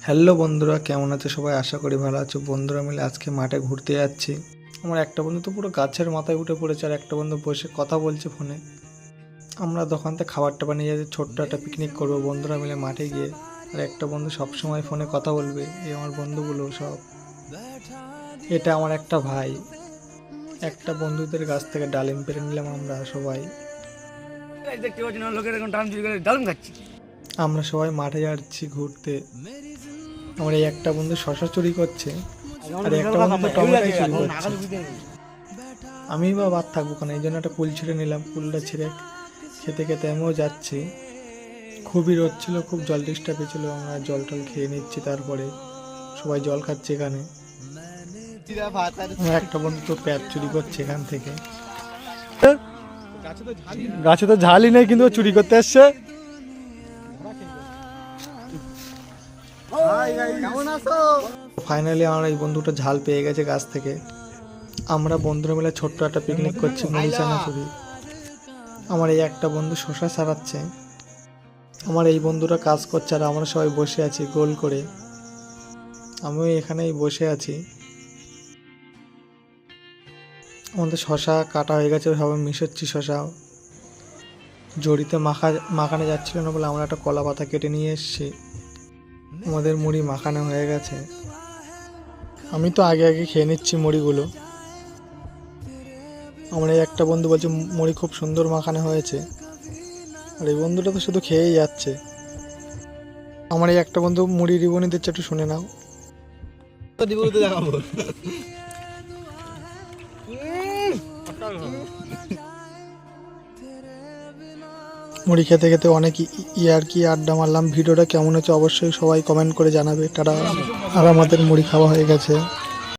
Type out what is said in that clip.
Hello বন্ধুরা, কেমন আছো সবাই? আশা করি ভালো আছো। বন্ধুরা মিলে আজকে মাঠে ঘুরতে যাচ্ছি। আমার একটা বন্ধু তো পুরো গাছের মাথায় উঠে পড়েছে, আর একটা বন্ধু বসে কথা বলছে ফোনে। আমরা দোকান থেকে খাবার টাবার নিয়ে যাচ্ছি, ছোট্ট একটা পিকনিক করবো বন্ধুরা মিলে মাঠে গিয়ে। আর একটা বন্ধু সবসময় ফোনে কথা বলবে। এই আমার বন্ধুগুলো সব। এটা আমার একটা ভাই। একটা বন্ধুদের কাছ থেকে ডালিম পেরে নিলাম আমরা সবাই। আমরা সবাই মাঠে যাচ্ছি ঘুরতে। আমার এই একটা বন্ধু শশা চুরি করছে, আর একটা বন্ধু টমেটো চুরি করছে। আমি বা বাদ থাকবো কেন, এই জন্য একটা কুল ছিঁড়ে নিলাম। কুলটা ছিঁড়ে খেতে খেতে আমিও যাচ্ছি। খুবই রোদ ছিল, খুব জল ডিস্টার্ব ছিল। আমরা জল টল খেয়ে নিচ্ছি, তারপরে সবাই জল খাচ্ছে এখানে। আমার একটা বন্ধু তো প্যাঁচ চুরি করছে এখান থেকে। গাছে তো ঝালই নেই, কিন্তু চুরি করতে এসছে। ফাইনালি আমার এই বন্ধুটা ঝাল পেয়ে গেছে গাছ থেকে। আমরা বন্ধুরা মিলে ছোট্ট একটা পিকনিক করছি মুড়ি চানাচুরি। আমার এই একটা বন্ধু শশা ছাড়াচ্ছে। আমার এই বন্ধুরা কাজ করছে, আর আমরা সবাই বসে আছি গোল করে। আমিও এখানেই বসে আছি। আমাদের শশা কাটা হয়ে গেছে, সবাই মিশাচ্ছি শশা। জড়িতে মাখানো যাচ্ছিল না বলে আমরা একটা কলা পাতা কেটে নিয়ে এসেছি। আমাদের মুড়ি মাখানো হয়ে গেছে। আমি তো আগে আগে খেয়ে নিচ্ছি মুড়িগুলো। আমার এই একটা বন্ধু বলছে মুড়ি খুব সুন্দর মাখানো হয়েছে, আর এই বন্ধুটা তো শুধু খেয়েই যাচ্ছে। আমার এই একটা বন্ধু মুড়ি রিবনি দিচ্ছে, একটু শুনে নাও। মুড়ি খেতে খেতে অনেক ইয়ার্কি আড্ডা মারলাম। ভিডিওটা কেমন হচ্ছে অবশ্যই সবাই কমেন্ট করে জানাবে। তারা আর আমাদের মুড়ি খাওয়া হয়ে গেছে।